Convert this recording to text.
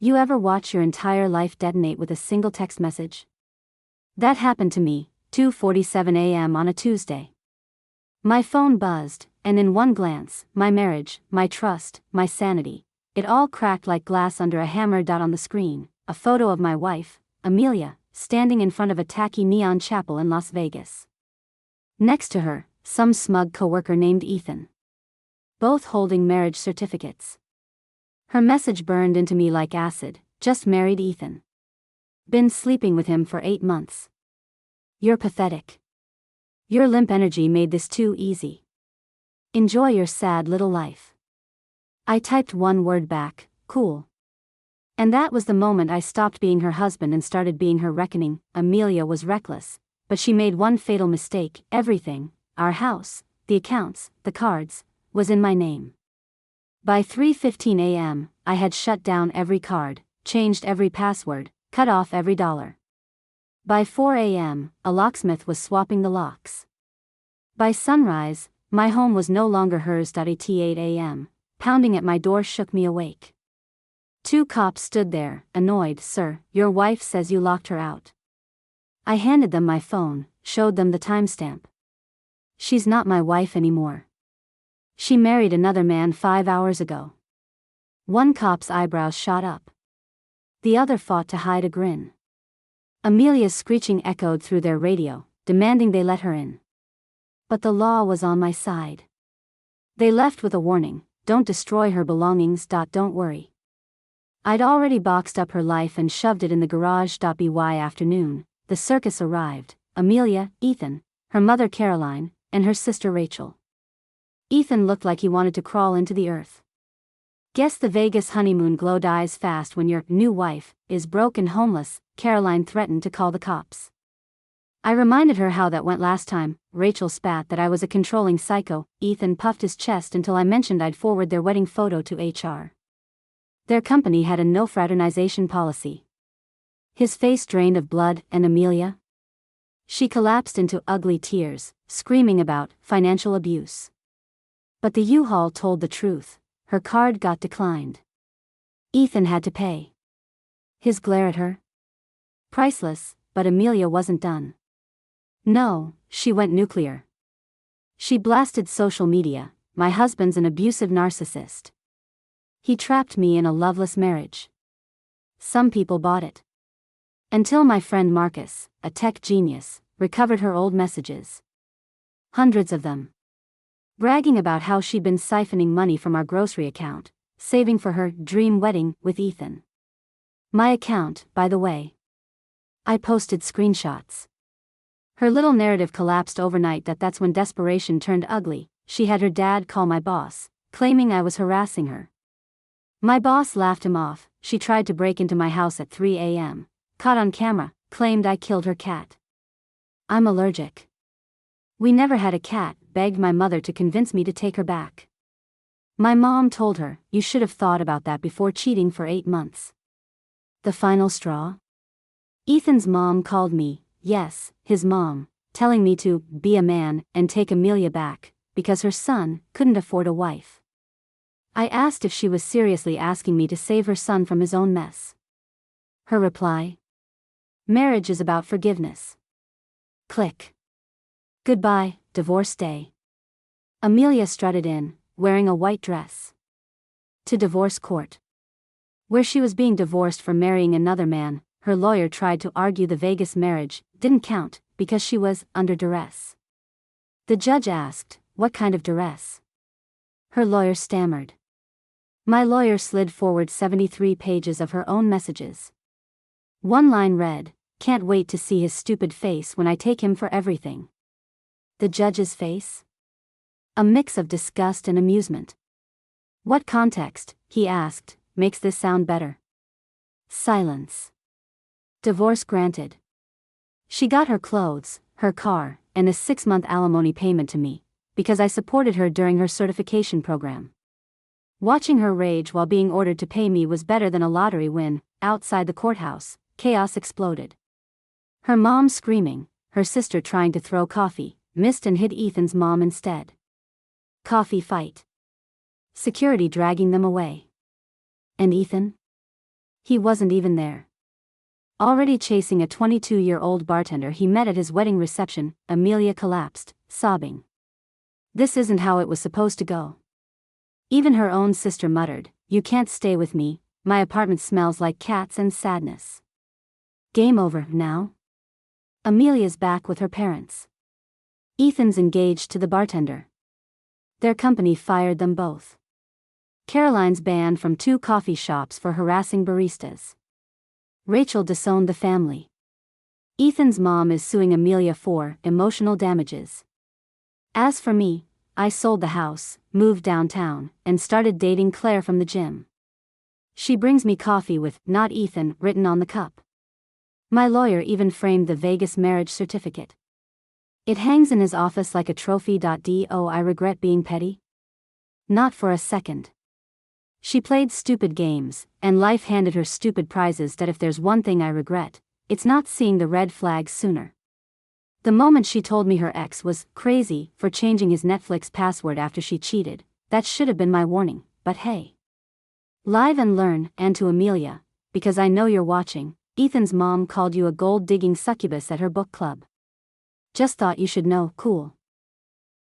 You ever watch your entire life detonate with a single text message? That happened to me, 2:47 a.m. on a Tuesday. My phone buzzed, and in one glance, my marriage, my trust, my sanity, it all cracked like glass under a hammer. On the screen, a photo of my wife, Amelia, standing in front of a tacky neon chapel in Las Vegas. Next to her, some smug coworker named Ethan. Both holding marriage certificates. Her message burned into me like acid. Just married Ethan. Been sleeping with him for 8 months. You're pathetic. Your limp energy made this too easy. Enjoy your sad little life. I typed one word back, cool. And that was the moment I stopped being her husband and started being her reckoning. Amelia was reckless, but she made one fatal mistake. Everything, our house, the accounts, the cards, was in my name. By 3:15 a.m., I had shut down every card, changed every password, cut off every dollar. By 4 a.m., a locksmith was swapping the locks. By sunrise, my home was no longer hers. At 8 a.m., pounding at my door shook me awake. 2 cops stood there, annoyed. Sir, your wife says you locked her out. I handed them my phone, showed them the timestamp. She's not my wife anymore. She married another man 5 hours ago. One cop's eyebrows shot up. The other fought to hide a grin. Amelia's screeching echoed through their radio, demanding they let her in. But the law was on my side. They left with a warning, don't destroy her belongings. Don't worry. I'd already boxed up her life and shoved it in the garage. By afternoon, the circus arrived, Amelia, Ethan, her mother Caroline, and her sister Rachel. Ethan looked like he wanted to crawl into the earth. Guess the Vegas honeymoon glow dies fast when your new wife is broke and homeless. Caroline threatened to call the cops. I reminded her how that went last time. Rachel spat that I was a controlling psycho. Ethan puffed his chest until I mentioned I'd forward their wedding photo to HR. Their company had a no fraternization policy. His face drained of blood. And Amelia? She collapsed into ugly tears, screaming about financial abuse. But the U-Haul told the truth. Her card got declined. Ethan had to pay. His glare at her? Priceless, but Amelia wasn't done. No, she went nuclear. She blasted social media, my husband's an abusive narcissist. He trapped me in a loveless marriage. Some people bought it. Until my friend Marcus, a tech genius, recovered her old messages. Hundreds of them. Bragging about how she'd been siphoning money from our grocery account, saving for her dream wedding with Ethan. My account, by the way. I posted screenshots. Her little narrative collapsed overnight. That's when desperation turned ugly. She had her dad call my boss, claiming I was harassing her. My boss laughed him off. She tried to break into my house at 3 a.m., caught on camera, claimed I killed her cat. I'm allergic. We never had a cat, begged my mother to convince me to take her back. My mom told her, you should have thought about that before cheating for 8 months. The final straw? Ethan's mom called me, yes, his mom, telling me to be a man and take Amelia back, because her son couldn't afford a wife. I asked if she was seriously asking me to save her son from his own mess. Her reply? Marriage is about forgiveness. Click. Goodbye, divorce day. Amelia strutted in, wearing a white dress. To divorce court. Where she was being divorced for marrying another man, her lawyer tried to argue the Vegas marriage didn't count because she was under duress. The judge asked, what kind of duress? Her lawyer stammered. My lawyer slid forward 73 pages of her own messages. One line read, can't wait to see his stupid face when I take him for everything. The judge's face? A mix of disgust and amusement. What context, he asked, makes this sound better? Silence. Divorce granted. She got her clothes, her car, and a 6-month alimony payment to me, because I supported her during her certification program. Watching her rage while being ordered to pay me was better than a lottery win. Outside the courthouse, chaos exploded. Her mom screaming, her sister trying to throw coffee, missed and hit Ethan's mom instead. Coffee fight. Security dragging them away. And Ethan? He wasn't even there. Already chasing a 22-year-old bartender he met at his wedding reception, Amelia collapsed, sobbing. This isn't how it was supposed to go. Even her own sister muttered, "You can't stay with me, my apartment smells like cats and sadness." Game over, now? Amelia's back with her parents. Ethan's engaged to the bartender. Their company fired them both. Caroline's banned from 2 coffee shops for harassing baristas. Rachel disowned the family. Ethan's mom is suing Amelia for emotional damages. As for me, I sold the house, moved downtown, and started dating Claire from the gym. She brings me coffee with "Not Ethan" written on the cup. My lawyer even framed the Vegas marriage certificate. It hangs in his office like a trophy. Do I regret being petty? Not for a second. She played stupid games, and life handed her stupid prizes. That if there's one thing I regret, it's not seeing the red flags sooner. The moment she told me her ex was crazy for changing his Netflix password after she cheated, that should have been my warning, but hey. Live and learn. And to Amelia, because I know you're watching, Ethan's mom called you a gold-digging succubus at her book club. Just thought you should know, cool.